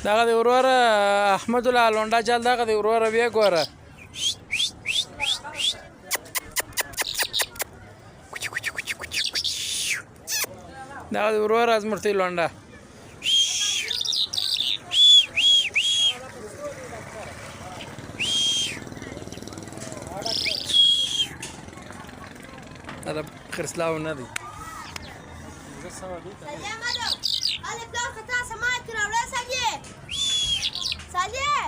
دغه د وروره احمد الله لونډا چل دغه د وروره بیا ګوره دغه د وروره ازمرتي لونډا دا خرڅلاو نه دی Salih,